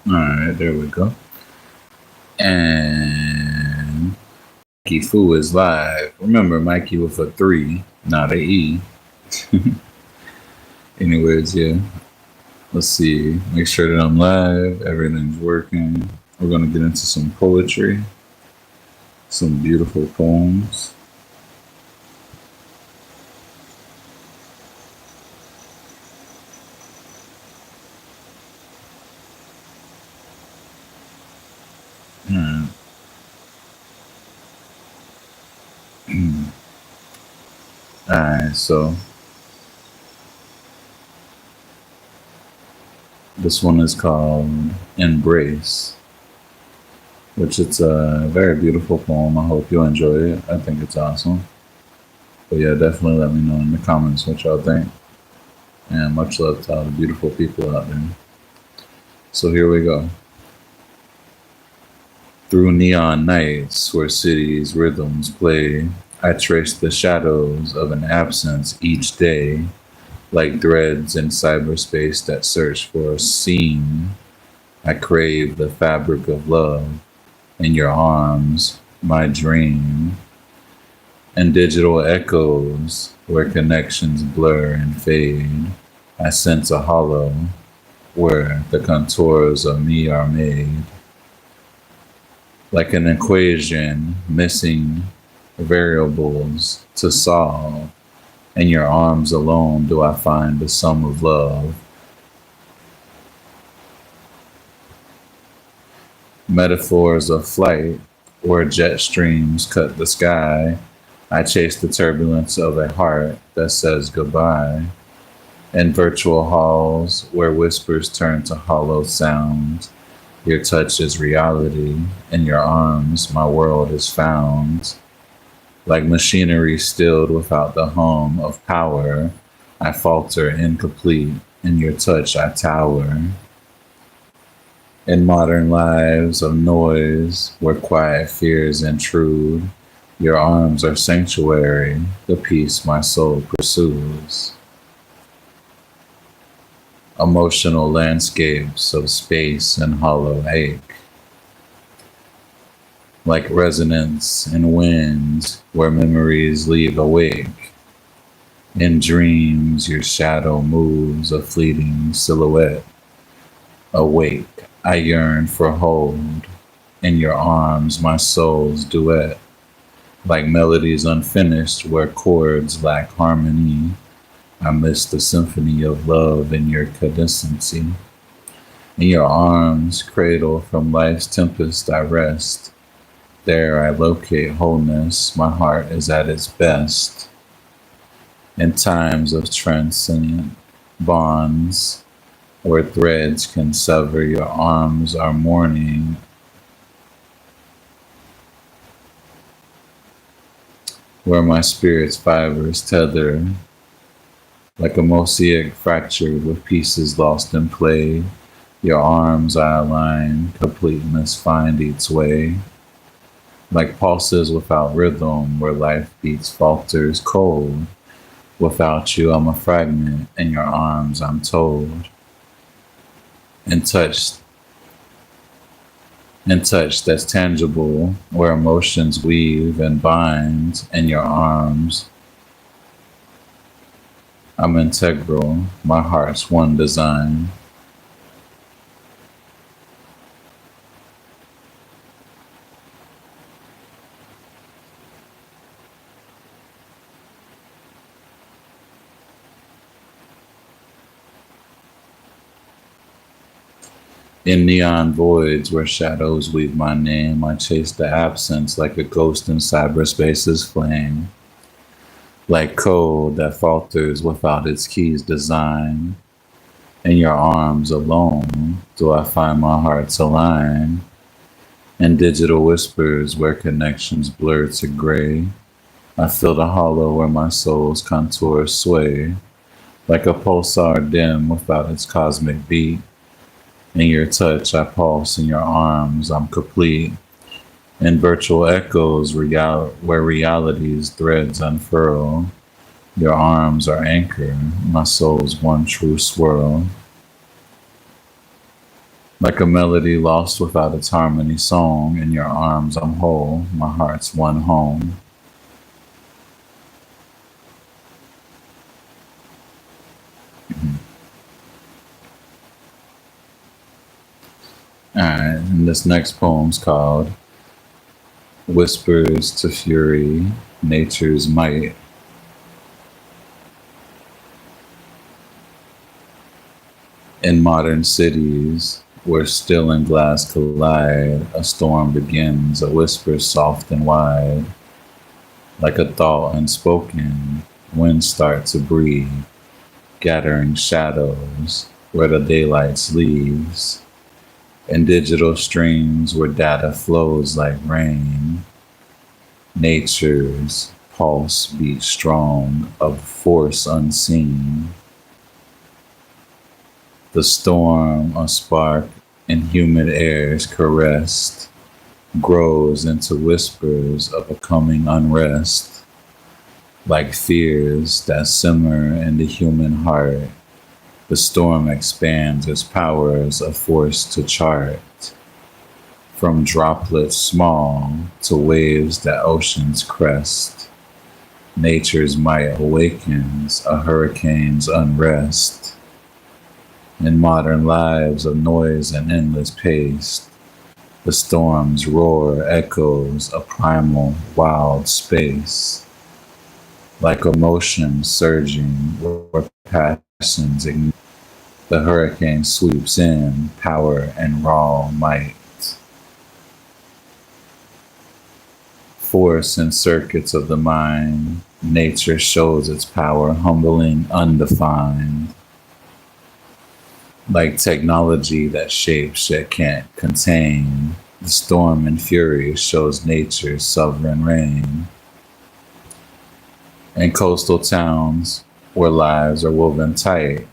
Alright, there we go. And MIK3Y FU is live. Remember, Mikey with a 3, not a E. Anyways, yeah. Let's see. Make sure that I'm live. Everything's working. We're going to get into some poetry. Some beautiful poems. Alright, so this one is called Embrace, which it's a very beautiful poem. I hope you enjoy it. I think it's awesome. But yeah, definitely let me know in the comments what y'all think. And much love to all the beautiful people out there. So here we go. Through neon nights where cities' rhythms play, I trace the shadows of an absence each day, like threads in cyberspace that search for a seam. I crave the fabric of love in your arms, my dream, and digital echoes where connections blur and fade. I sense a hollow where the contours of me are made. Like an equation missing variables to solve. In your arms alone do I find the sum of love. Metaphors of flight where jet streams cut the sky. I chase the turbulence of a heart that says goodbye. In virtual halls where whispers turn to hollow sound. Your touch is reality. In your arms, my world is found. Like machinery stilled without the hum of power, I falter incomplete. In your touch, I tower. In modern lives of noise, where quiet fears intrude, your arms are sanctuary, the peace my soul pursues. Emotional landscapes of space and hollow ache. Like resonance in wind where memories leave awake. In dreams, your shadow moves a fleeting silhouette. Awake, I yearn for hold. In your arms, my soul's duet. Like melodies unfinished where chords lack harmony. I miss the symphony of love in your cadency. In your arms, cradle from life's tempest, I rest. There I locate wholeness, my heart is at its best. In times of transcendent bonds, where threads can sever, your arms are mourning. Where my spirit's fibers tether, like a mosaic fractured with pieces lost in play, your arms I align, completeness find its way. Like pulses without rhythm, where life beats falters cold. Without you, I'm a fragment, in your arms I'm told. In touch that's tangible, where emotions weave and bind, in your arms I'm integral, my heart's one design. In neon voids where shadows weave my name, I chase the absence like a ghost in cyberspace's flame. Like code that falters without its keys design. In your arms alone do I find my heart's align. In digital whispers where connections blur to gray, I feel the hollow where my soul's contours sway. Like a pulsar dim without its cosmic beat. In your touch I pulse, in your arms I'm complete. In virtual echoes where reality's threads unfurl, your arms are anchor, my soul's one true swirl. Like a melody lost without its harmony song, in your arms I'm whole, my heart's one home. Alright, and this next poem's called Whispers to Fury, Nature's Might. In modern cities, where steel and glass collide, a storm begins, a whisper soft and wide. Like a thought unspoken, winds start to breathe, gathering shadows where the daylight leaves. In digital streams where data flows like rain, nature's pulse beats strong, of force unseen. The storm, a spark in humid airs caressed, grows into whispers of a coming unrest, like fears that simmer in the human heart. The storm expands its powers, a force to chart, from droplets small to waves that oceans crest. Nature's might awakens a hurricane's unrest. In modern lives of noise and endless pace, the storm's roar echoes a primal, wild space. Like emotion surging where passions ignite, the hurricane sweeps in, power and raw might. Force in circuits of the mind, nature shows its power, humbling, undefined. Like technology that shapes yet can't contain, the storm and fury shows nature's sovereign reign. In coastal towns where lives are woven tight,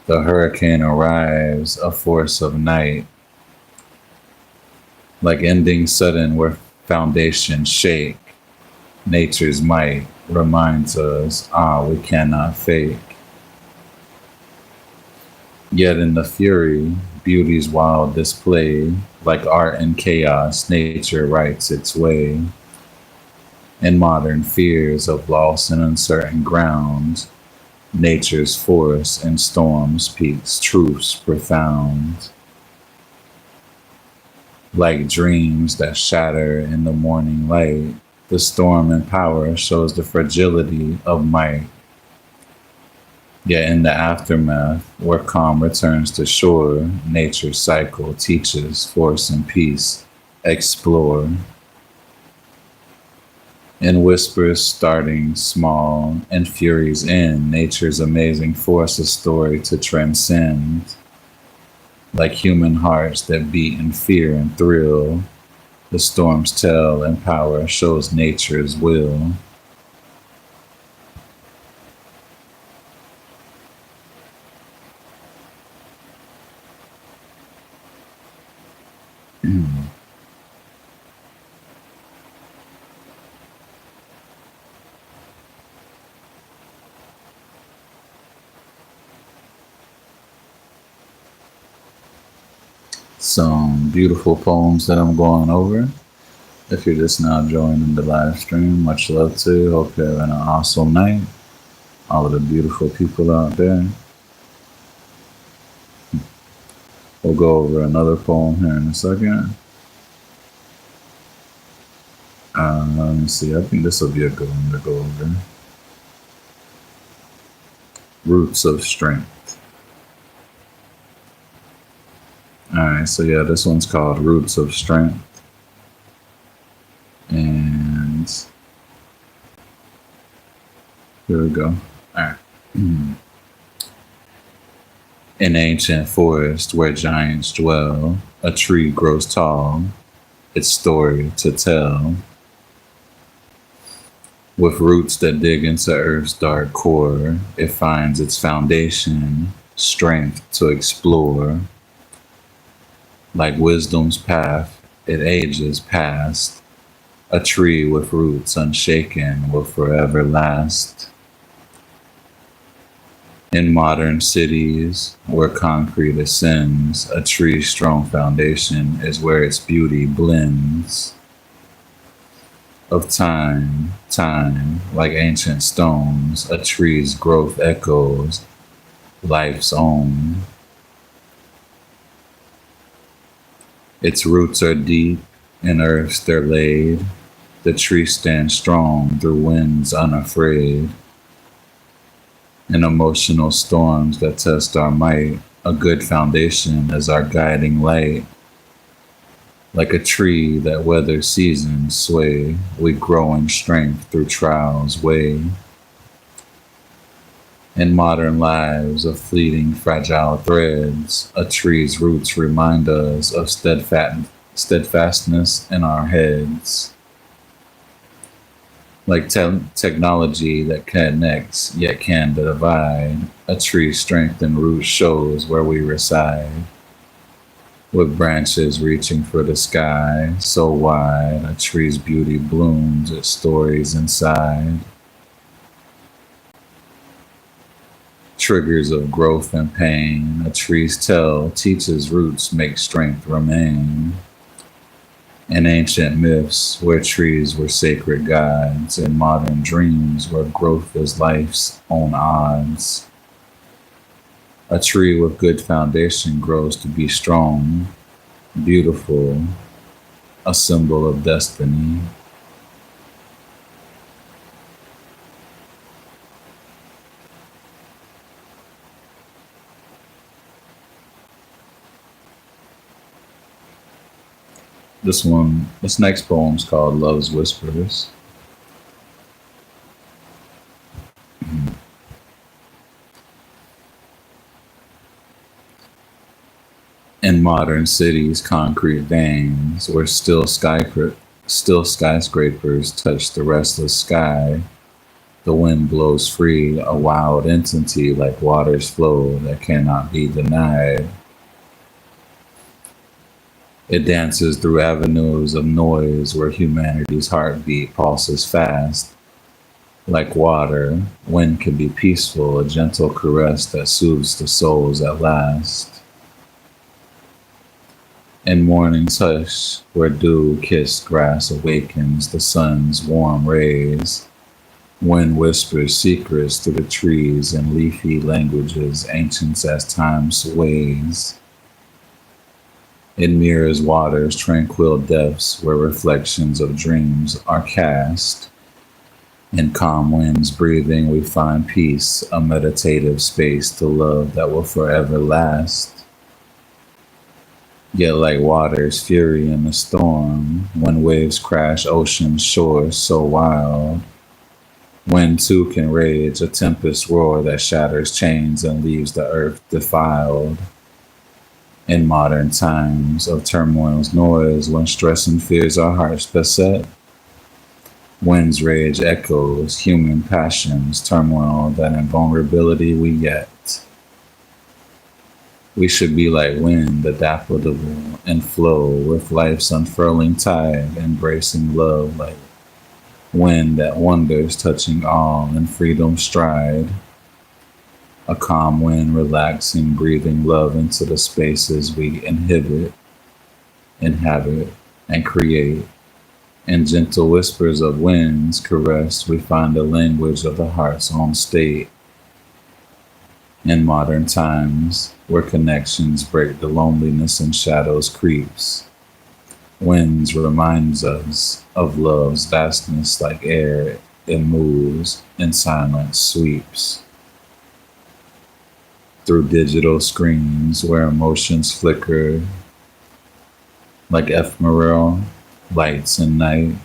the hurricane arrives, a force of night. Like ending sudden where foundations shake, nature's might reminds us, we cannot fake. Yet in the fury, beauty's wild display, like art in chaos, nature writes its way. In modern fears of loss and uncertain ground, nature's force in storms speaks truths profound. Like dreams that shatter in the morning light, the storm in power shows the fragility of might. Yet in the aftermath, where calm returns to shore, nature's cycle teaches force and peace explore. In whispers starting small and fury's end, nature's amazing force a story to transcend. Like human hearts that beat in fear and thrill, the storm's tell and power shows nature's will. Some beautiful poems that I'm going over. If you're just now joining the live stream, much love to you. Hope you're having an awesome night. All of the beautiful people out there. We'll go over another poem here in a second. Let me see. I think this will be a good one to go over. Roots of Strength. Alright, so yeah, this one's called Roots of Strength. And here we go. Alright. In ancient forest where giants dwell, a tree grows tall, its story to tell. With roots that dig into Earth's dark core, it finds its foundation, strength to explore. Like wisdom's path, it ages past. A tree with roots unshaken will forever last. In modern cities, where concrete ascends, a tree's strong foundation is where its beauty blends. Of time, like ancient stones, a tree's growth echoes life's own. Its roots are deep, in earth they're laid. The tree stands strong through winds unafraid. In emotional storms that test our might, a good foundation is our guiding light. Like a tree that weathers seasons sway, we grow in strength through trials weigh. In modern lives of fleeting fragile threads, a tree's roots remind us of steadfastness in our heads. Like technology that connects yet can divide, a tree's strength and roots shows where we reside. With branches reaching for the sky, so wide, a tree's beauty blooms its stories inside. Triggers of growth and pain, a tree's tell teaches roots make strength remain. In ancient myths, where trees were sacred gods, in modern dreams, where growth is life's own odds. A tree with good foundation grows to be strong, beautiful, a symbol of destiny. This next poem is called Love's Whispers. In modern cities, concrete veins, where still skyscrapers touch the restless sky, the wind blows free, a wild entity like water's flow that cannot be denied. It dances through avenues of noise where humanity's heartbeat pulses fast. Like water, wind can be peaceful, a gentle caress that soothes the souls at last. In morning's hush, where dew-kissed grass awakens the sun's warm rays, wind whispers secrets through the trees in leafy languages ancient as time sways. It mirrors water's tranquil depths where reflections of dreams are cast. In calm winds breathing we find peace, a meditative space to love that will forever last. Yet like water's fury in the storm, when waves crash ocean's shores so wild, wind too can rage, a tempest roar that shatters chains and leaves the earth defiled. In modern times of turmoil's noise, when stress and fears our hearts beset, wind's rage echoes human passions, turmoil that in vulnerability we yet. We should be like wind, adaptable and flow with life's unfurling tide, embracing love like wind that wanders, touching all in freedom's stride. A calm wind relaxing, breathing love into the spaces we inhabit, and create. In gentle whispers of wind's caress, we find the language of the heart's own state. In modern times, where connections break the loneliness and shadows creeps, winds reminds us of love's vastness like air, it moves, in silence sweeps. Through digital screens where emotions flicker like ephemeral lights in night,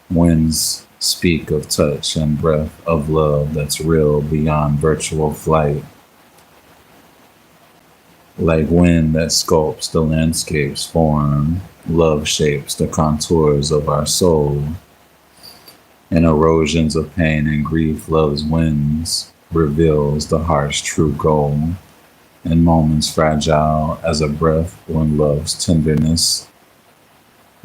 winds speak of touch and breath of love that's real beyond virtual flight. Like wind that sculpts the landscape's form, love shapes the contours of our soul. In erosions of pain and grief, love's winds reveals the heart's true goal. In moments fragile as a breath, when love's tenderness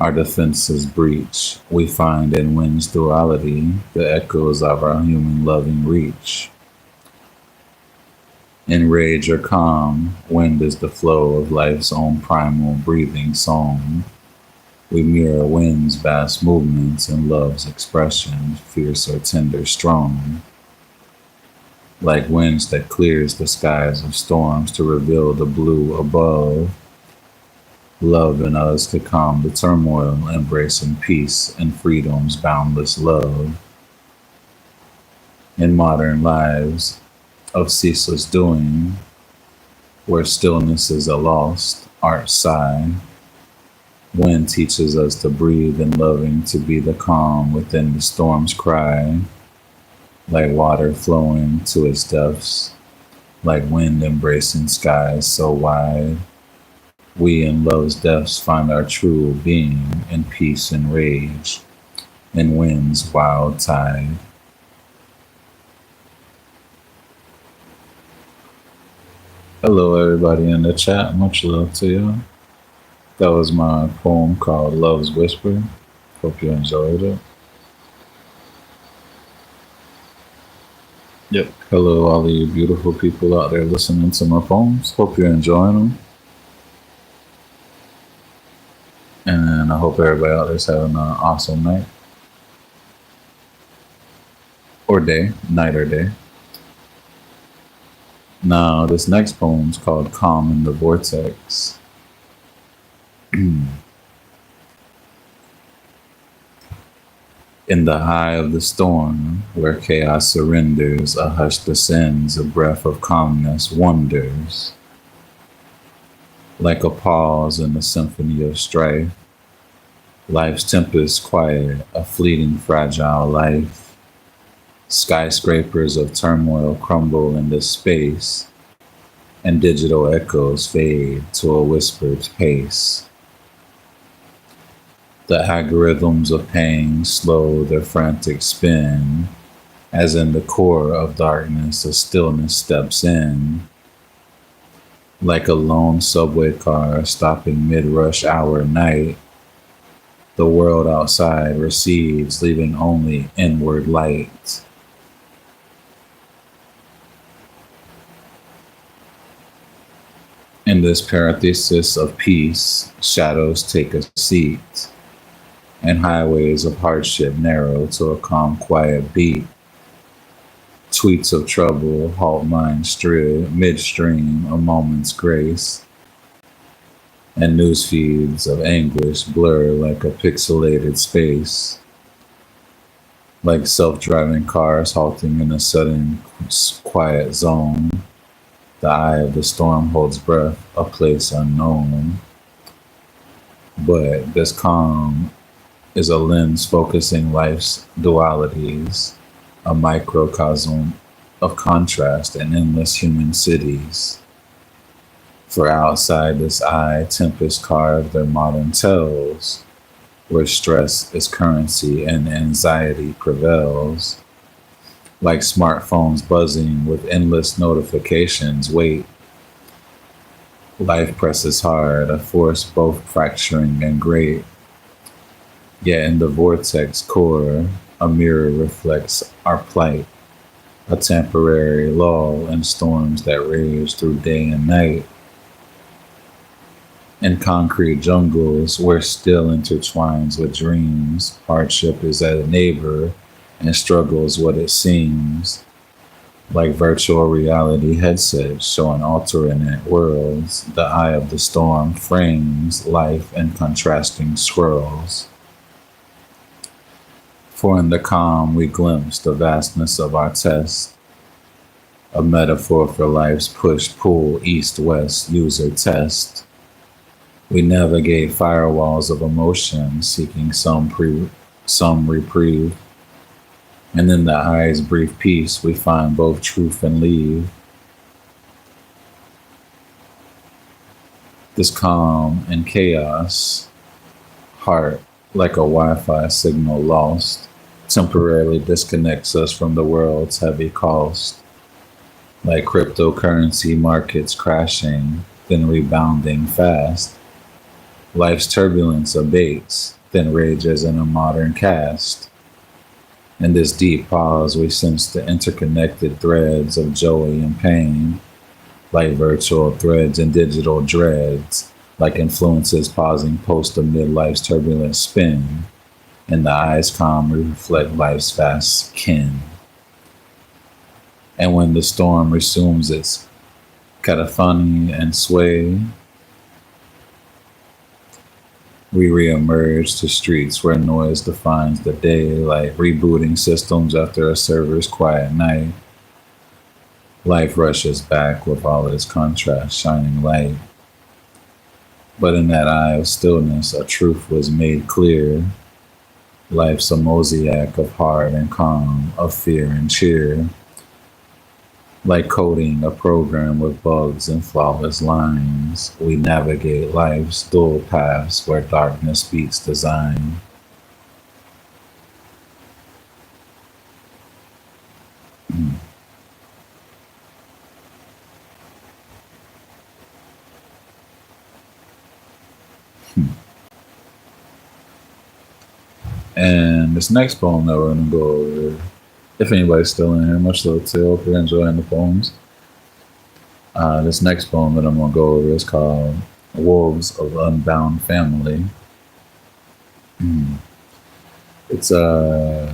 Our defenses breach. We find in wind's duality the echoes of our human loving reach. In rage or calm, wind is the flow of life's own primal breathing song. We mirror wind's vast movements and love's expression, fierce or tender, strong. Like winds that clears the skies of storms to reveal the blue above. Love in us to calm the turmoil, embracing peace and freedom's boundless love. In modern lives of ceaseless doing, where stillness is a lost art sigh, wind teaches us to breathe and loving to be the calm within the storm's cry, like water flowing to its depths, like wind embracing skies so wide. We in love's depths find our true being in peace and rage, in wind's wild tide. Hello everybody in the chat, much love to you. That was my poem called Love's Whisper. Hope you enjoyed it. Yep. Hello all of you beautiful people out there listening to my poems. Hope you're enjoying them. And I hope everybody out there's having an awesome night. Or day, night or day. Now, this next poem is called Calm in the Vortex. In the eye of the storm, where chaos surrenders, a hush descends, a breath of calmness wanders. Like a pause in the symphony of strife, life's tempest quiet, a fleeting fragile life. Skyscrapers of turmoil crumble into space, and digital echoes fade to a whispered pace. The algorithms of pain slow their frantic spin, as in the core of darkness a stillness steps in. Like a lone subway car stopping mid-rush hour night, the world outside recedes, leaving only inward light. In this parenthesis of peace, shadows take a seat, and highways of hardship narrow to a calm, quiet beat. Tweets of trouble halt minds midstream, a moment's grace, and news feeds of anguish blur like a pixelated space. Like self-driving cars halting in a sudden quiet zone, the eye of the storm holds breath, a place unknown. But this calm is a lens focusing life's dualities, a microcosm of contrast in endless human cities. For outside this eye, tempests carve their modern tells, where stress is currency and anxiety prevails. Like smartphones buzzing with endless notifications, wait. Life presses hard, a force both fracturing and great. Yet in the vortex core, a mirror reflects our plight, a temporary lull in storms that rage through day and night. In concrete jungles where still intertwines with dreams, hardship is a neighbor and struggles what it seems. Like virtual reality headsets showing alternate worlds, the eye of the storm frames life in contrasting swirls. For in the calm we glimpse the vastness of our test, a metaphor for life's push-pull east-west user test. We navigate firewalls of emotion, seeking some reprieve. And in the eye's brief peace, we find both truth and leave. This calm and chaos, heart, like a Wi-Fi signal lost, temporarily disconnects us from the world's heavy cost. Like cryptocurrency markets crashing, then rebounding fast. Life's turbulence abates, then rages in a modern cast. In this deep pause, we sense the interconnected threads of joy and pain, like virtual threads and digital dreads, like influences pausing post a midlife's turbulent spin, and the eyes calm reflect life's vast kin. And when the storm resumes its cacophony and sway, we reemerge to streets where noise defines the day, like rebooting systems after a server's quiet night. Life rushes back with all its contrast shining light. But in that eye of stillness, a truth was made clear. Life's a mosaic of hard and calm, of fear and cheer. Like coding a program with bugs and flawless lines, we navigate life's dual paths where darkness beats design. And this next poem that we're going to go over, if anybody's still in here, much love to you. Hope you're enjoying the poems. This next poem that I'm going to go over is called Wolves of Unbound Family. It's not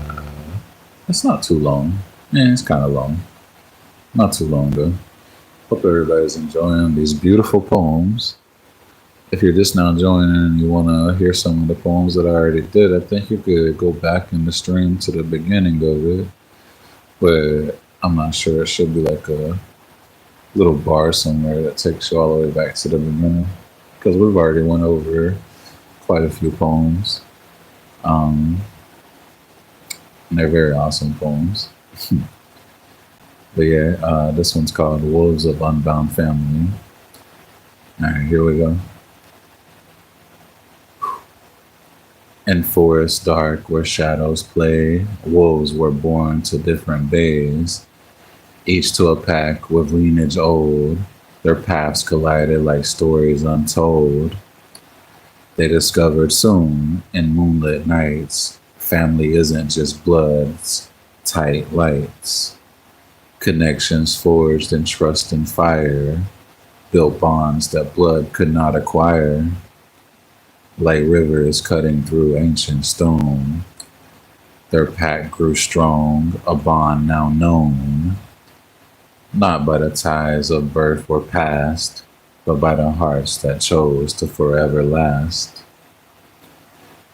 too long. Yeah, it's kind of long. Not too long though. Hope everybody's enjoying these beautiful poems. If you're just now joining and you want to hear some of the poems that I already did, I think you could go back in the stream to the beginning of it. But I'm not sure. It should be like a little bar somewhere that takes you all the way back to the beginning. Because we've already went over quite a few poems. And they're very awesome poems. But yeah, this one's called Wolves of Unbound Family. All right, here we go. In forests dark where shadows play, wolves were born to different bays, each to a pack with lineage old. Their paths collided like stories untold. They discovered soon, in moonlit nights, family isn't just blood's tight lights. Connections forged in trust and fire, built bonds that blood could not acquire. Like rivers cutting through ancient stone, their pact grew strong, a bond now known, not by the ties of birth or past, but by the hearts that chose to forever last.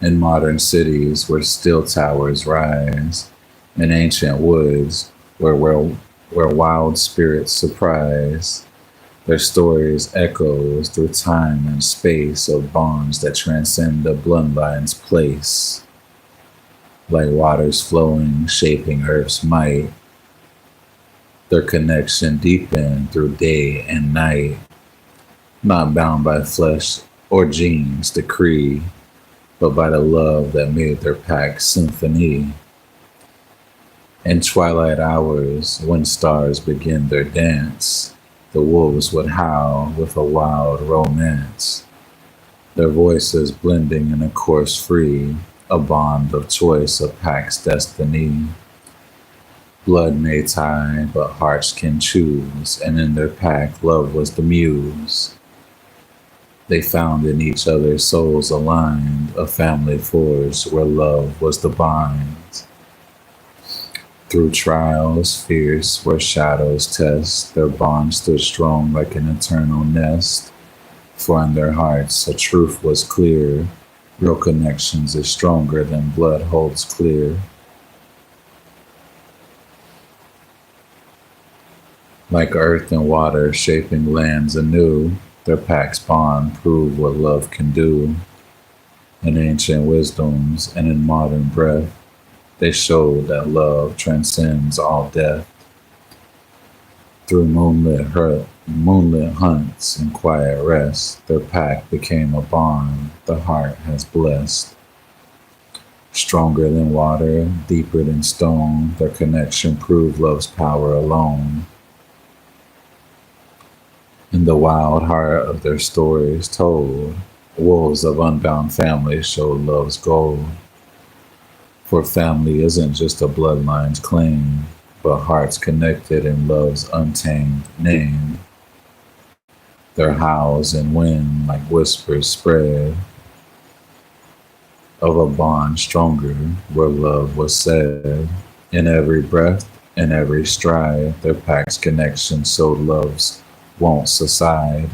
In modern cities where still towers rise, in ancient woods where wild spirits surprise, their stories echoes through time and space of bonds that transcend the bloodline's place. Like waters flowing, shaping Earth's might, their connection deepened through day and night, not bound by flesh or genes' decree, but by the love that made their pact symphony. In twilight hours, when stars begin their dance, the wolves would howl with a wild romance, their voices blending in a course free, a bond of choice, a pack's destiny. Blood may tie, but hearts can choose, and in their pack, love was the muse. They found in each other souls aligned, a family forged where love was the bind. Through trials fierce where shadows test, their bond stood strong like an eternal nest. For in their hearts a truth was clear, real connections is stronger than blood holds clear. Like earth and water shaping lands anew, their pack's bond prove what love can do. In ancient wisdoms and in modern breath, they showed that love transcends all death. Through moonlit hunts and quiet rest, their pact became a bond the heart has blessed. Stronger than water, deeper than stone, their connection proved love's power alone. In the wild heart of their stories told, Wolves of unbound family show love's gold. For family isn't just a bloodline's claim, but hearts connected in love's untamed name. Their howls and wind like whispers spread of a bond stronger where love was said. In every breath, in every stride, their pack's connection so love's won't subside.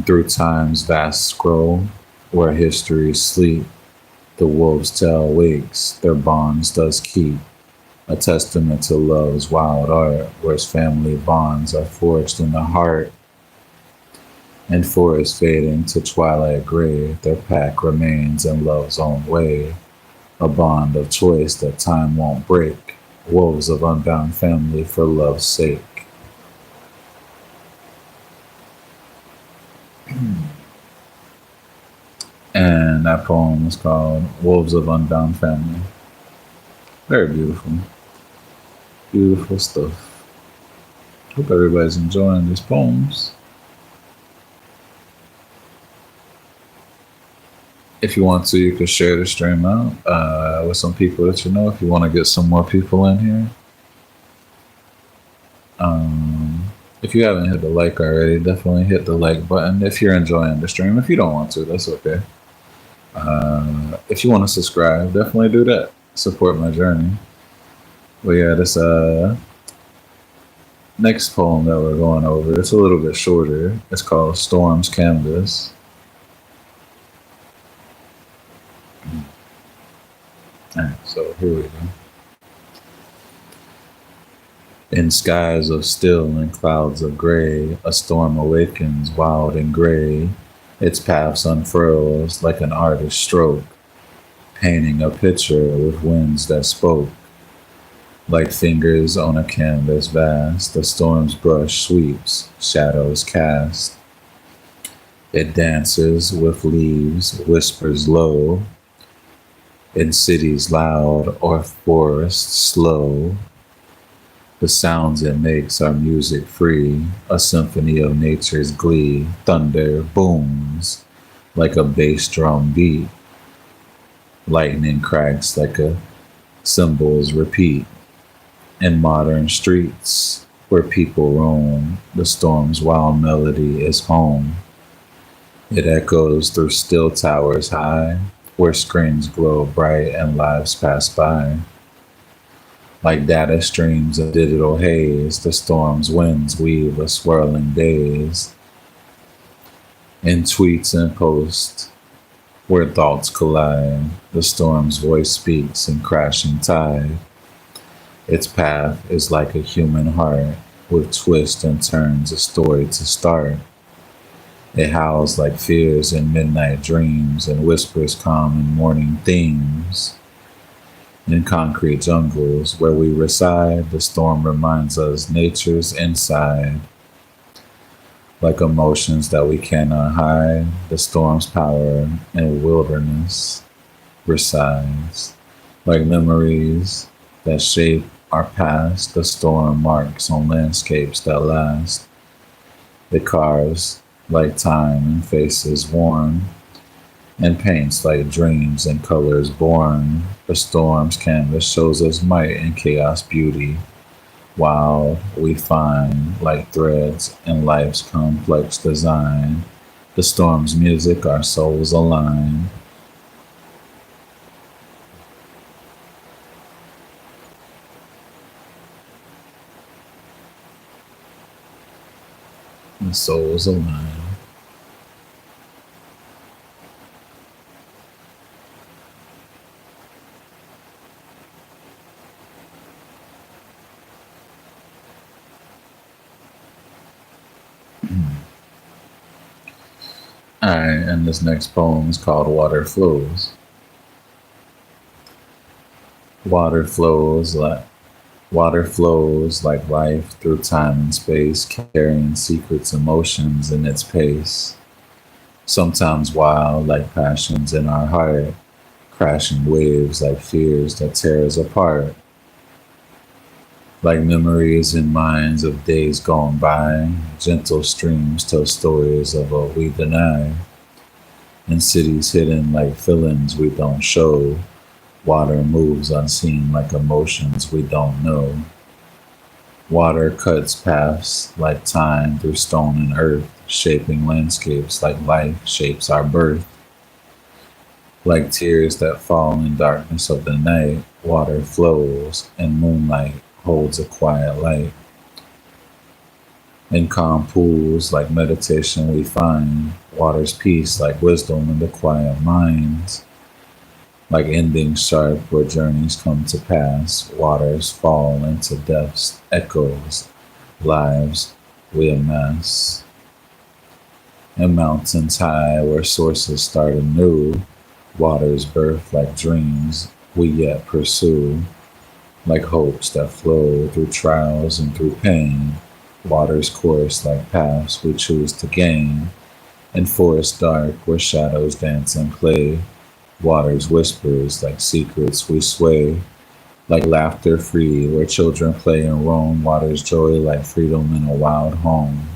Through time's vast scroll, where histories sleep, the wolf's tail wakes, their bonds does keep. A testament to love's wild art, where family bonds are forged in the heart. And forests fading to twilight gray, their pack remains in love's own way. A bond of choice that time won't break. Wolves of unbound family for love's sake. And that poem is called Wolves of Unbound Family. Very beautiful. Beautiful stuff. Hope everybody's enjoying these poems. If you want to, you can share the stream out with some people that you know. If you want to get some more people in here. If you haven't hit the like already, definitely hit the like button if you're enjoying the stream. If you don't want to, that's okay. If you want to subscribe, definitely do that. Support my journey. But yeah, this next poem that we're going over, it's a little bit shorter. It's called Storm's Canvas. Alright, so here we go. In skies of still and clouds of gray, a storm awakens wild and gray. Its paths unfurls like an artist's stroke, painting a picture with winds that spoke. Like fingers on a canvas vast, the storm's brush sweeps, shadows cast. It dances with leaves, whispers low, in cities loud or forests slow. The sounds it makes are music free, a symphony of nature's glee. Thunder booms like a bass drum beat. Lightning cracks like a cymbals repeat. In modern streets where people roam, the storm's wild melody is home. It echoes through still towers high, where screens glow bright and lives pass by. Like data streams of digital haze, the storm's winds weave a swirling daze. In tweets and posts, where thoughts collide, the storm's voice speaks in crashing tide. Its path is like a human heart, with twists and turns a story to start. It howls like fears in midnight dreams and whispers calm in morning themes. In concrete jungles where we reside, the storm reminds us nature's inside. Like emotions that we cannot hide, the storm's power in wilderness resides. Like memories that shape our past, the storm marks on landscapes that last. It carves like time in faces worn, and paints like dreams and colors born. The storm's canvas shows us might and chaos beauty, while we find like threads in life's complex design. The storm's music, our souls align. The souls align. Alright, and this next poem is called Water Flows. Water flows like life through time and space, carrying secrets, emotions in its pace. Sometimes wild like passions in our heart, crashing waves like fears that tear us apart. Like memories in minds of days gone by, gentle streams tell stories of what we deny. In cities hidden like feelings we don't show, water moves unseen like emotions we don't know. Water cuts paths like time through stone and earth, shaping landscapes like life shapes our birth. Like tears that fall in darkness of the night, water flows, and moonlight holds a quiet light. In calm pools like meditation we find, water's peace like wisdom in the quiet minds. Like endings sharp where journeys come to pass, waters fall into depths, echoes, lives we amass. In mountains high where sources start anew, waters birth like dreams we yet pursue. Like hopes that flow through trials and through pain, waters course like paths we choose to gain. In forests dark where shadows dance and play, waters whispers like secrets we sway. Like laughter free where children play and roam, waters joy like freedom in a wild home.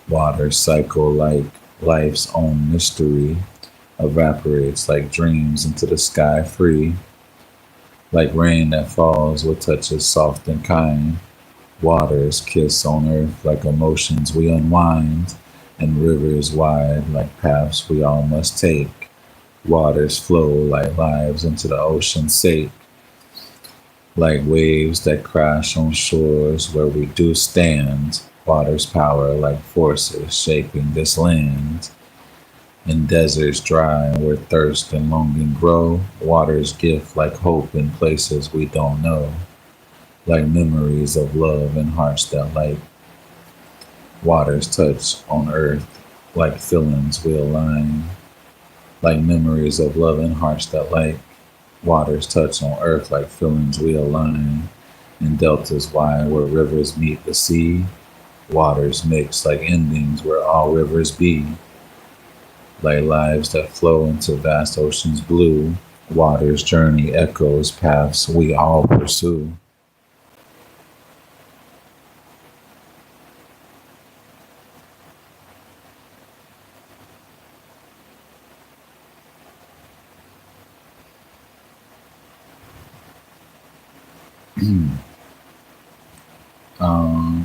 Waters cycle like life's own mystery, evaporates like dreams into the sky free. Like rain that falls with touches soft and kind, waters kiss on earth like emotions we unwind, and rivers wide like paths we all must take. Waters flow like lives into the ocean's sake, like waves that crash on shores where we do stand. Waters power like forces shaping this land. In deserts dry where thirst and longing grow, waters gift like hope in places we don't know. Like memories of love in hearts that light, waters touch on earth like feelings we align. Like memories of love in hearts that light, waters touch on earth like feelings we align. In deltas wide where rivers meet the sea, waters mix like endings where all rivers be. Like lives that flow into vast oceans blue, waters journey echoes paths we all pursue.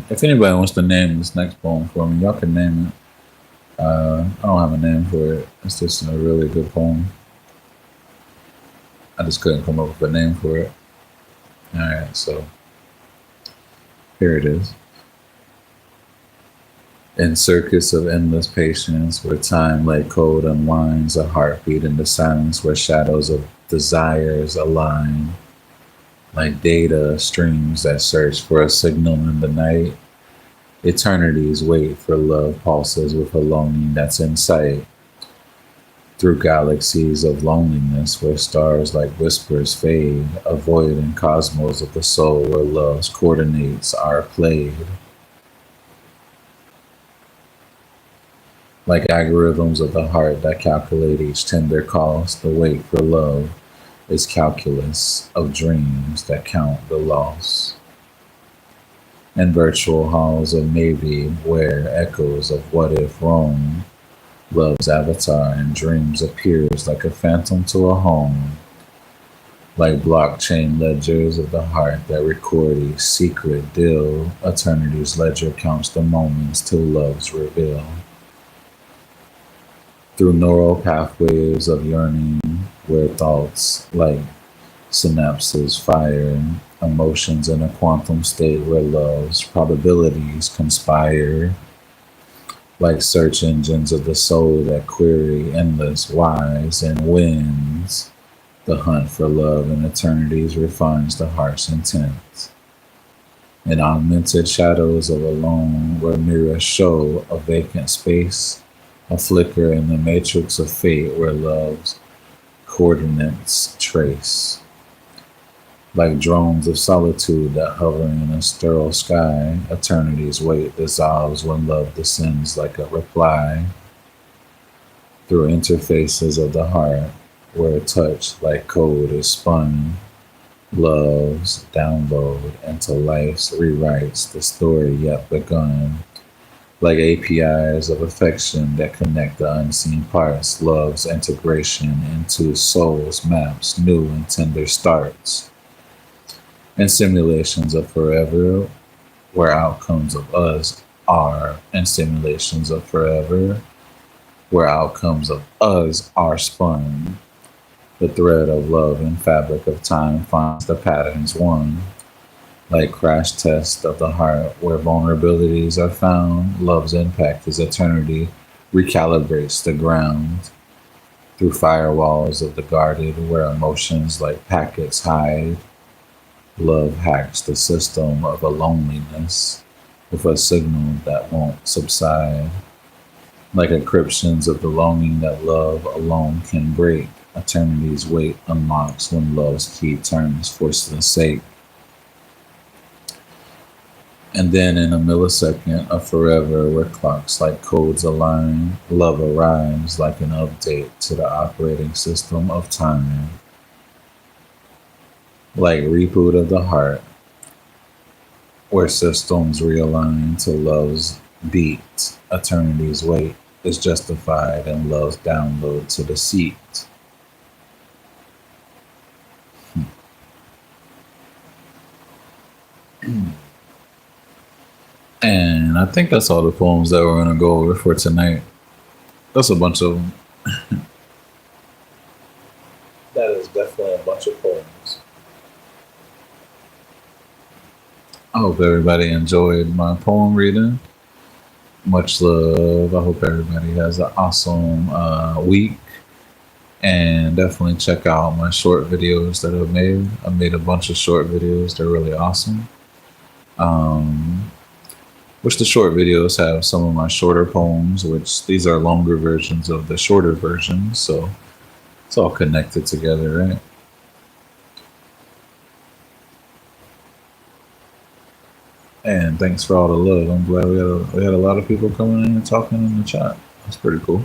If anybody wants to name this next poem for me, y'all can name it. I don't have a name for it. It's just a really good poem. I just couldn't come up with a name for it. Alright, so here it is. In circus of endless patience, where time like code unwinds a heartbeat in the silence where shadows of desires align. Like data streams that search for a signal in the night, eternities wait for love pulses with a longing that's in sight. Through galaxies of loneliness where stars like whispers fade, a void in cosmos of the soul where love's coordinates are played. Like algorithms of the heart that calculate each tender cost, the wait for love is calculus of dreams that count the loss. And virtual halls of maybe where echoes of what if roam, love's avatar in dreams appears like a phantom to a home. Like blockchain ledgers of the heart that record each secret deal, eternity's ledger counts the moments till love's reveal. Through neural pathways of yearning, where thoughts like synapses fire, emotions in a quantum state where love's probabilities conspire. Like search engines of the soul that query endless whys and wins. The hunt for love in eternities refines the heart's intent. In augmented shadows of alone where mirrors show a vacant space, a flicker in the matrix of fate where love's coordinates trace. Like drones of solitude that hover in a sterile sky, eternity's weight dissolves when love descends like a reply. Through interfaces of the heart, where a touch like code is spun, Love's download into life's rewrites the story yet begun. Like APIs of affection that connect the unseen parts, love's integration into soul's maps, new and tender starts. And simulations of forever, where outcomes of us are, and simulations of forever, where outcomes of us are spun. The thread of love and fabric of time finds the patterns one. Like crash test of the heart, where vulnerabilities are found, love's impact is eternity, recalibrates the ground. Through firewalls of the guarded, where emotions like packets hide, love hacks the system of a loneliness with a signal that won't subside. Like encryptions of the longing that love alone can break, eternity's weight unlocks when love's key turns for the sake. And then in a millisecond of forever, where clocks like codes align, love arrives like an update to the operating system of time. Like reboot of the heart, where systems realign to love's beat, eternity's weight is justified and love's download to the seat. And I think that's all the poems that we're going to go over for tonight. That's a bunch of them. That is definitely a bunch of poems. I hope everybody enjoyed my poem reading. Much love. I hope everybody has an awesome week. And definitely check out my short videos that I've made. I've made a bunch of short videos. They're really awesome. Which the short videos have some of my shorter poems, which these are longer versions of the shorter versions. So it's all connected together, right? And thanks for all the love. I'm glad we had a lot of people coming in and talking in the chat. That's pretty cool.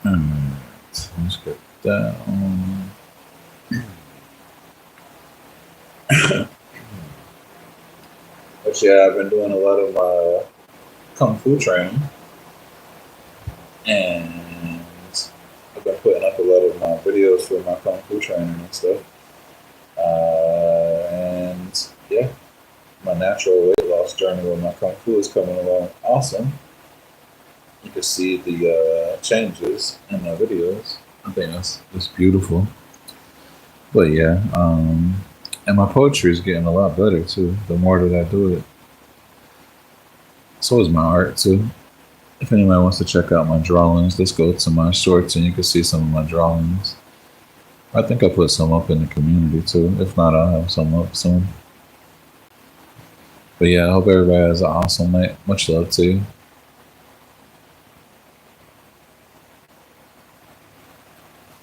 Alright, let's get that on. But yeah, I've been doing a lot of kung fu training, and I've been putting up a lot of my videos for my kung fu training and stuff. And yeah, my natural weight loss journey with my kung fu is coming along awesome. You can see the changes in my videos. I think that's beautiful. But yeah, and my poetry is getting a lot better too. The more that I do it, so is my art too. If anybody wants to check out my drawings, just go to my shorts and you can see some of my drawings. I think I put some up in the community too. If not, I'll have some up soon. But yeah, I hope everybody has an awesome night. Much love to you.